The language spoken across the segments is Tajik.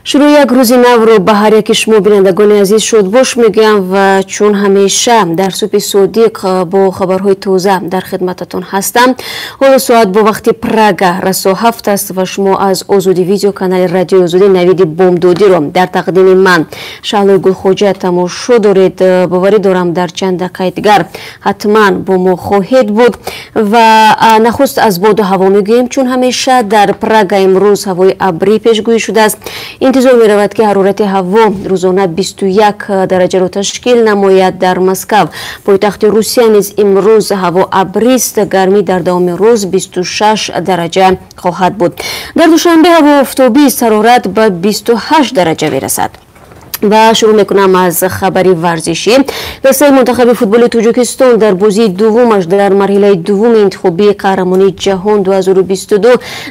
شروع یک روز نو رو به هر یک شما بینندگان عزیز شد باش میگم و چون همیشه در سوپ صدیق با خبرهای تازه در خدمتتون هستم. حالا ساعت با وقت پراگ رسو 7 است و شما از آزادی ویدیو کانال رادیو آزادی نوید بامدادی رو در تقدیم من شعله گلخوجه تماشا دارید. باوری دارم در چند دقیقه دیگر حتما با ما خواهید بود و نخست از باد و هوا میگوییم چون همیشه در پراگ امروز هوای ابری پیشگویی شده است. انتظار می رود که حرارت هوا روزانه 21 درجه را تشکیل نماید. در مسکو پایتخت روسیه نیز امروز هوا ابری است. گرمی در دوام روز 26 درجه خواهد بود. در دوشنبه هوا آفتابی است. حرارت به 28 درجه میرسد. و شروع میکنم از خبری ورزشی. دسته منتخب فوتبال تاجیکستان در بازی دومش در مرحله دوم انتخابی قهرمانی جهان 2022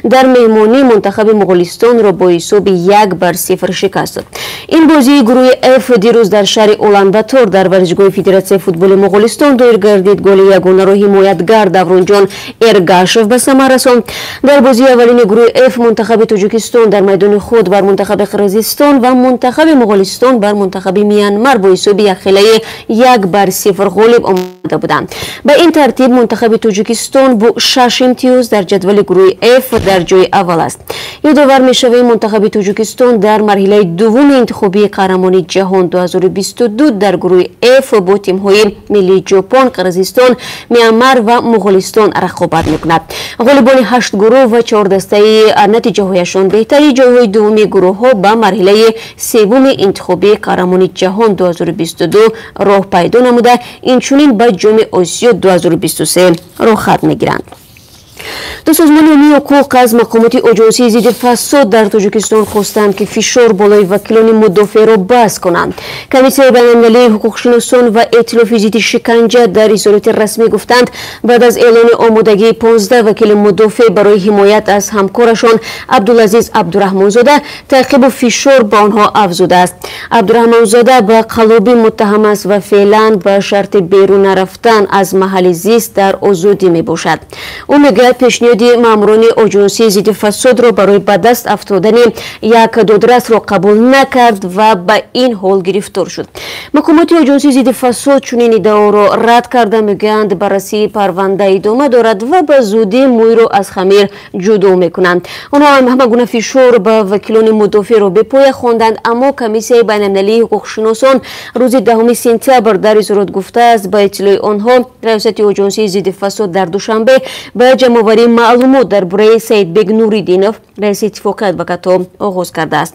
در مهمانی منتخب مغولستان را با حساب 1-0 شکست داد. این بازی گروه F دیروز در شهر اولانباتور در ورزشگاه فدراسیون فوتبال مغولستان دایر گردید. گل یگانه را حمایتگر دورونجان ارگاشف به ثمر رساند. در بازی اولین گروه F منتخب تاجیکستان در میدان خود بر منتخب قرقیزستان و منتخب مغولستان بر منتخب میانمار با حساب 1-0 غالب آمده بودند. به این ترتیب منتخب تاجیکستان با 6 امتیاز در جدول گروه F در جای اول است. یادآور می‌شویم منتخب تاجیکستان در مرحله دوم انتخابی قهرمانی جهان 2022 در گروه F با تیم‌های ملی ژاپن، قرقیزستان، میانمار و مغولستان رقابت می‌کند. غالبان 8 گروه و 4 دسته نتیجه‌هایشان بهتری جای‌های دومی گروه‌ها به مرحله سوم انتخابی قهرمانی جهان 2022 راه پیدا نموده. اینچنین به جام آسیا 2023 راه خط می‌گیرند. دو سازمان عمومی حقوق از مقامات آژانسی ضد فساد در تاجیکستان خواستند که فشار بالای وکیلان مدافع را بس کنند. کمیسیون بین‌المللی حقوق‌شناسان و ائتلاف ضد شکنجه در اظهارات رسمی گفتند بعد از اعلان آمادگی 15 وکیل مدافع برای حمایت از همکارشان عبدالعزیز عبدالرحمن‌زاده تعقیب و فشار به آنها افزوده است. عبدالرحمن‌زاده به قلابی متهم است و فعلا به شرط بیرون رفتن از محل زیست در آزادی میباشد. او میگوید پیشنهاد ماموران آژانسی ضد فساد را برای به دست افتادن یک دادرس را قبول نکرد و به این حال گرفتار شد. مقامات آژانسی ضد فساد چنین ادعا را رد کرده میگویند بررسی پرونده ادامه دارد و به زودی موی را از خمیر جدا میکنند. آنها همه گونه فشار به وکیلان مدافع را به پای خواندند، اما کمیسیون بین‌المللی حقوق‌شناسان روز 10 سپتامبر در اظهارات گفته است به اطلاع آنها ریاست آژانسی ضد فساد در دوشنبه به جمع‌آوری معلومات درباره سیدبگ نوریدینوف رئیس اتفاق ادوکات‌ها آغاز کرده است.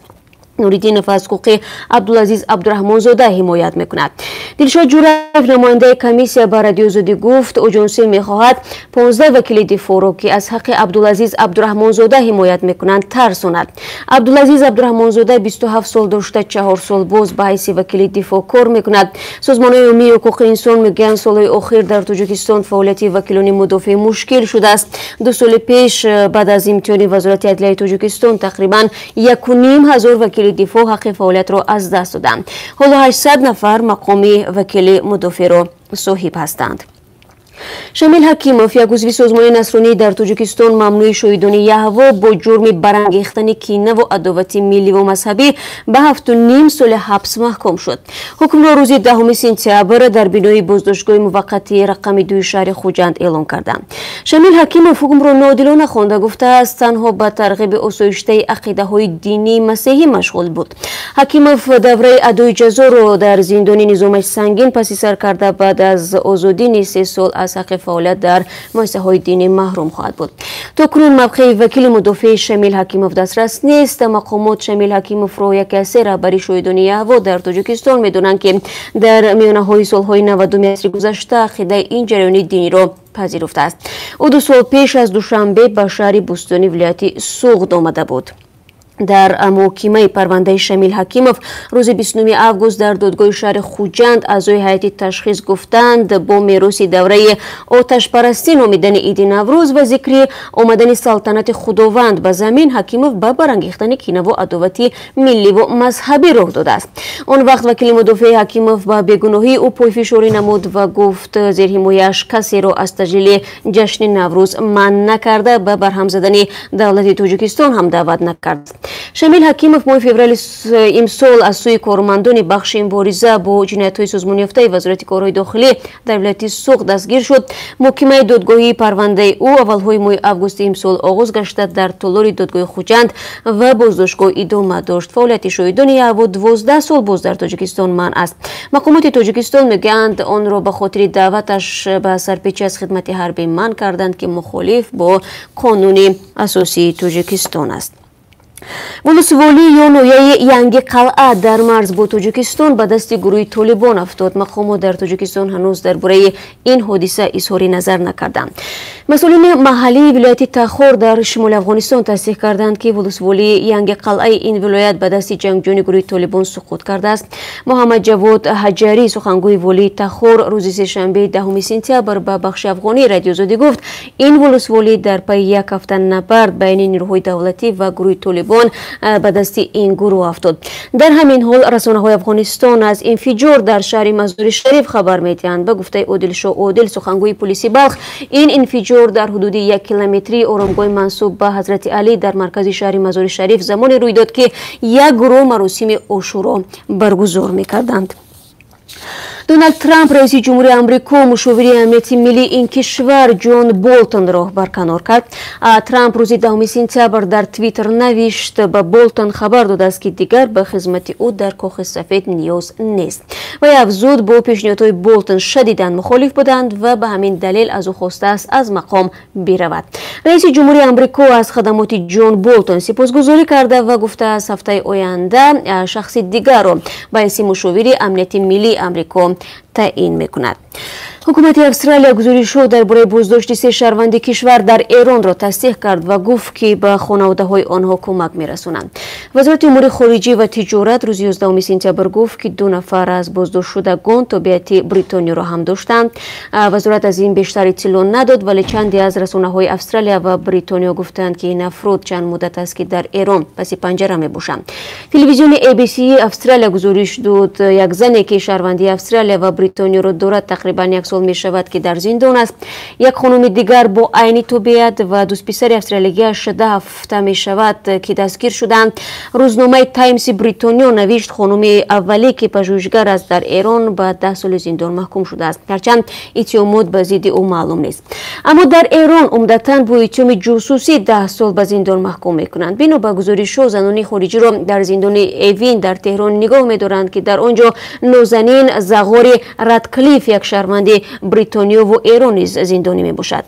نوریدینوف از حقوق عبدالعزیز عبدالرحمن‌زاده حمایت میکند. دلشاد جورف نماینده کمیسیون به رادیو آزادی گفت آژانسی میخواهد 15 وکیل دفاع را که از حق عبدالعزیز عبدالرحمن‌زاده حمایت میکنند ترساند. عبدالعزیز عبدالرحمن‌زاده 27 سال داشته 4 سال باز به حیث وکیل دفاع کار میکند. سازمان‌های عمومی حقوق انسان میگویند سالهای اخیر در تاجیکستان فعالیت وکیلان مدافع مشکل شده است. 2 سال پیش بعد از امتحان وزارت عدلیه تاجیکستان تقریبا 1,500 وکیل دفاع حق فعالیت را از دست دادند. حالا 800 نفر مقام وکیل مدافع را صاحب هستند. شمیل حکیموف یک عضو سازمان نصرانی در تاجیکستان ممنوع شهیدان یهوا با جرم برانگیختن کینه و عداوت ملی و مذهبی به 7.5 سال حبس محکوم شد. حکم را روز 10 سپتامبر در بینای بازداشتگاه موقتی رقم 2 شهر خوجند اعلام کردند. شمیل حکیموف حکم را ناعادلانه خوانده گفته است تنها به ترغیب آسایشته عقیده‌های دینی مسیحی مشغول بود. حکیموف دوره ادای جزا را در زندان نظامش سنگین پس سر کرده بعد از آزادی 3 سال از حق فعالیت در مؤسسه‌های دینی محروم خواهد بود. تاکنون موقع وکیل مدافع شمیل حکیموف دسترس نیست. مقامات شمیل حکیموف را یک اسیر رهبری شهیدان یهوا در تاجیکستان می‌دانند که در میانه‌های سال‌های 90 عصر گذشته عقیده این جریان دینی را پذیرفته است. او 2 سال پیش از دوشنبه به شهر بوستانی ولایت سوغد آمده بود. در محاکمه پرونده شمیل حکیموف روز 29 آگوست در دادگاه شهر خوجند اعضای هیئت تشخیص گفتند با میراث دوره آتش پرستی نامیدن عید نوروز و ذکر آمدن سلطنت خداوند به زمین حکیموف به برانگیختن کینه و عداوت ملی و مذهبی راه داده است. آن وقت وکیل مدافع حکیموف به بیگناهی او پایفشاری نمود و گفت زیر حمایه‌اش کسی را از تجلیل جشن نوروز منع نکرده، به برهم زدن دولت تاجیکستان هم دعوت نکرد. шамил ҳакимов моҳи феврали имсол аз сӯи кормандони бахши мубориза бо ҷиноятҳои созмонёфтаи вазорати корҳои дохилӣ дар вилояти Суғ дастгир шуд. Муҳокимаи додгоҳии парвандаи ӯ аввалҳои моҳи августи имсол оғоз гашта дар толори додгоҳи Хуҷанд ва боздоштгоҳ идома дошт. Фаъолияти шоҳидони Яъво 12 сол боз дар Тоҷикистон манъ аст. Мақомоти Тоҷикистон мегӯянд онро ба хотири даъваташ ба сарпечӣ аз хидмати ҳарбӣ манъ карданд ки мухолиф бо қонуни асосии Тоҷикистон аст. вулусволии ё ноҳияи Янги қалъа дар марз бо Тоҷикистон ба дасти гурӯҳи Толибон афтод. Мақомот дар Тоҷикистон ҳанӯз дар бораи ин ҳодиса изҳори назар накарданд. масъулини маҳаллии вилояти Тахор дар шимоли Афғонистон тасдиқ карданд ки вулусволии Янги қалъаи ин вилоят ба дасти ҷангҷӯёни гурӯҳи Толибон суқут кардааст. Муҳаммад Ҷавод Ҳаҷарӣ, сухангӯи волии Тахор, рӯзи сешанбе 10 сентябр ба бахши афғонии радиозодӣ гуфт, ин вулусволӣ дар пайи як ҳафта набард байни нирӯҳои давлатӣ ва гурӯҳи Толибон ба дасти ин гурӯҳ афтод. дар ҳамин ҳол расонаҳои Афғонистон аз инфиҷор дар шаҳри Мазори Шариф хабар медиҳанд. Ба гуфтаи Одилшоҳ Одил, сухангӯи полиси Балх, ин инфиҷор дар ҳудуди 1 километри оромгоҳи мансуб ба Ҳазрати Алӣ дар маркази шаҳри Мазори Шариф замоне рӯй дод ки як гурӯҳ маросими ошуро баргузор мекарданд. Дональд Трамп, раиси ҷумҳурии Амрико, мушовири амнияти миллии ин кишвар Ҷон Болтонро барканор кард. Трамп рӯзи 10 сентябр дар Твиттер навишт: ба Болтон хабар додааст ки дигар ба хизмати ӯ дар Кохи Сафед ниёз нест. Вай афзуд бо пешниҳодҳои Болтон шадидан мухолиф буданд ва ба ҳамин далел аз ӯ хостааст аз мақом биравад. раиси ҷумҳурии Амрико аз хадамоти Ҷон Болтон сипосгузорӣ карда ва гуфтааст ҳафтаи оянда шахси дигарро ба ҳайси мушовири амнияти миллии Амрико таъин мекунад. ҳукумати Австралия гузоришҳо дар бораи боздошти 3 шаҳрванди кишвар дар Эронро тасдиқ кард ва гуфт ки ба хонаводаҳои онҳо кӯмак мерасонанд. Вазорати умури хориҷӣ ва тиҷорат рӯзи 11 сентябр гуфт ки 2 нафар аз боздоштшудагон тобиати Бритониёро ҳам доштанд. вазорат аз ин бештар иттилоъ надод, вале чанде аз расонаҳои Австралия ва Бритониё гуфтанд ки ин афрод чанд муддат аст ки дар Эрон паси панҷара мебошанд. Телевизиони ABC Австралия гузориш дод, як зане ки шаҳрвандии Австралия ва Бритониёро дорад, тақрибан 1 сол мешавад ки дар зиндон аст. Як хонуми дигар бо айни тобиат ва дӯстписари австралиягиаш 10 ҳафта мешавад ки дастгир шуданд. рӯзномаи Таймси Бритониё навишт хонуми аввалӣ ки пажӯҳишгар аст дар Эрон ба 10 соли зиндон маҳкум шудааст, ҳарчанд иттиҳомот ба зидди ӯ маълум нест. аммо дар Эрон умдатан бо иттиҳоми ҷосусӣ 10 сол ба зиндон маҳкум мекунанд. бино ба гузоришҳо, занони хориҷиро дар зиндони Эвин дар Теҳрон нигоҳ медоранд ки дар он ҷо нозанин Зағори Радклиф, як шаҳрванди Бритониёву Эрон низ зиндонӣ мебошад.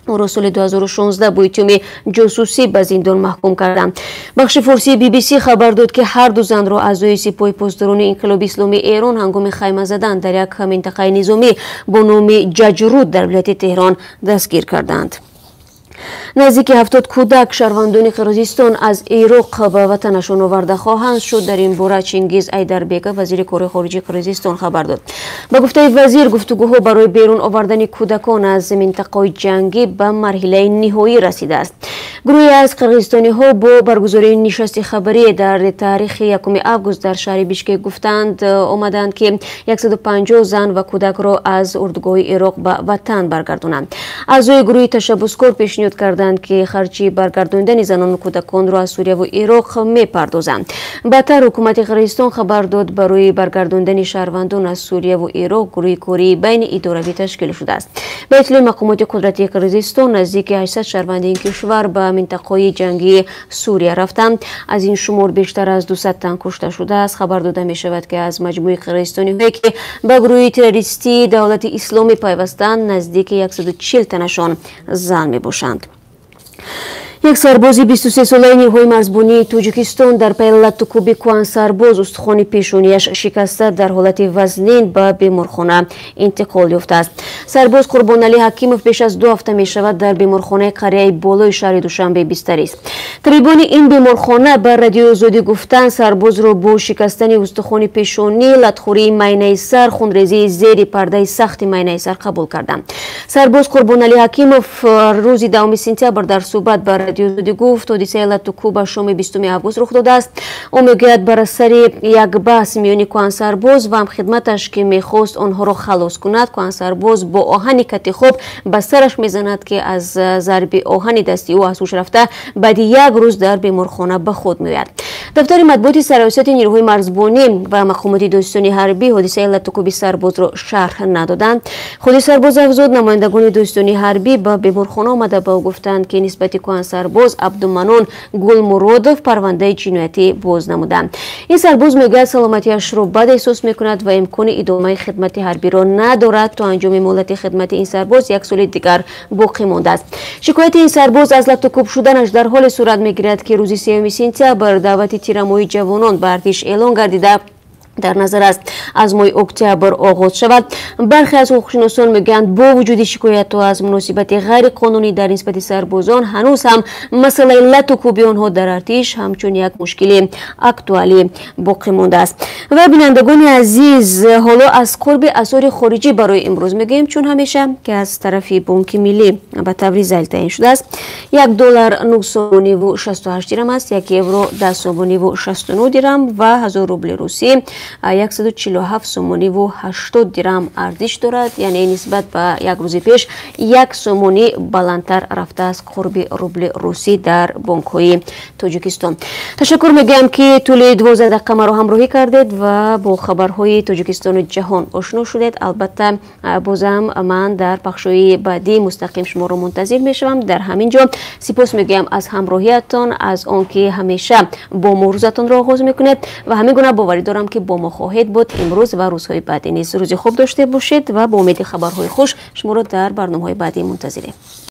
ӯро соли 2016 бо иттиҳоми ҷосусӣ ба зиндон маҳкум карданд. бахши форсии BBC хабар дод ки ҳарду занро аъзои сипоҳи посдорони Инқилоби Исломии Эрон ҳангоми хайма задан дар як минтақаи низомӣ бо номи Ҷаҷруд дар вилояти Теҳрон дастгир карданд. наздики 70 кӯдак шаҳрвандони Қирғизистон аз Ироқ ба ватанашон оварда хоҳанд шуд. дар ин бора Чингиз Айдарбеков, вазири кори хориҷии Қирғизистон, хабар дод. ба гуфтаи вазир, гуфтугӯҳо барои берун овардани кӯдакон аз минтақаҳои ҷангӣ ба марҳилаи ниҳоӣ расидааст. гурӯҳе аз қирғизистониҳо бо баргузории нишасти хабарие дар таърихи 1 август дар шаҳри Бишкек гуфтанд омаданд ки 150 зан ва кӯдакро аз урдугоҳи Ироқ ба ватан баргардонанд. аъзои гурӯҳи ташаббускор пешниҳод карданд ки харчи баргардондани занону кӯдаконро аз Сурияву Ироқ мепардозанд. баъдтар ҳукумати Қирғизистон хабар дод барои баргардондани шаҳрвандон аз Сурияву Ироқ гурӯҳи кории байни идоравӣ ташкил шудааст. ба иттилои мақомоти қудратии Қирғизистон, наздики 800 шаҳрванди ин кишвар ба минтақаҳои ҷангии Сурия рафтанд. аз ин шумор бештар аз 200 тан кушта шудааст. хабар дода мешавад ки аз маҷмӯи қирғизистониҳое ки ба гурӯҳи террористии Давлати Исломӣ пайвастанд, наздики 140 танашон зан мебошанд. یک سرباز 23 ساله نیروهای مرزبانی تاجیکستان در پی لطوکوبی کوان سرباز استخوان پیشونیش شکسته در حالت وزنین به بیمارخانه انتقال یافته است. سرباز قربانعلی حکیمов پیش از 2 هفته می شود در بیمارخانه قریه بالای شهر دوشنبه بستری است. طبیبان این بیمارخانه به رادیو آزادی گفتند سرباز را با شکستن استخوان پیشانی، لطخوری مینه سر، خونریزی زیر پرده سخت مینه سر قبول کردند. سرباز قربانعلی حکیمов روز 2 سپتامبر در صحبت با رادیو سعودی گفت حادثه لاتوکو به شام 20 آگوست رخ داده است. او میگوید بر سر یک بحث میان کهنسرباز و هم خدمتش که میخواست آنها را خلاص کند، کهنسرباز با آهن کت خوب به سرش میزند که از ضرب آهن دستی او از هوش رفته بعد یک روز در بیمارخانه به خود میآید. دفتر مطبوعات سراسیمت نیروهای مرزبانی و مقامات دوستان حربی حادثه لاتوکو سرباز را شرح ندادند. خود سرباز افزود نمایندگان دوستان حربی به بیمارخانه آمده به او گفتند که نسبت کهنسرباز عبدالمنان گلمرادوف پرونده جنایتی باز نمودند. این سرباز میگوید سلامتیش را بد احساس میکند و امکان ادامه خدمت حربی را ندارد. تا انجام مهلت خدمت این سرباز یک سال دیگر باقی مانده است. شکایت این سرباز از لاتوکوب شدنش در حال صورت میگیرد که روز 3 سپتامبر دعوت تیرموی جوانان به ارتش اعلان گردیده در نظر است از ماه اکتبر آغاز شود. برخی از حقوقشناسان میگویند با وجود شکایت ها از مناسبت غیر قانونی در نسبت سربازان، هنوز هم مسئله لاتوکوبی آنها در ارتش همچون یک مشکل اکتوالی باقی مانده است. و بینندگان عزیز، حالا از قرب اسعار خارجی برای امروز میگیم، چون همیشه که از طرف بانک ملی به تبریز تعیین شده است. $1 9.68 درهم است، 1 یورو 10.69 درهم و 1000 روبل روسی 147 سومانی و 80 درهم ارزش دارد. یعنی نسبت به یک روز پیش 1 سومانی بلندتر رفته است قرب روبل روسی در بانک های تاجیکستان. تشکر میگم که طول 12 دقیقه مرا همراهی کردید و با خبرهای تاجیکستان و جهان آشنا شدید. البته بازم من در بخش‌های بعدی مستقیم شما را منتظر میشوم. در همین جا سپاس میگم از همراهیتان، از آنکه همیشه با ما روزتان را آغاز میکنید و همین گونه باوری دارم که با ما خواهید بود امروز و روزهای بعدی نیز. روز خوب داشته باشید و با امید خبرهای خوش شما را در برنامه‌های بعدی منتظریم.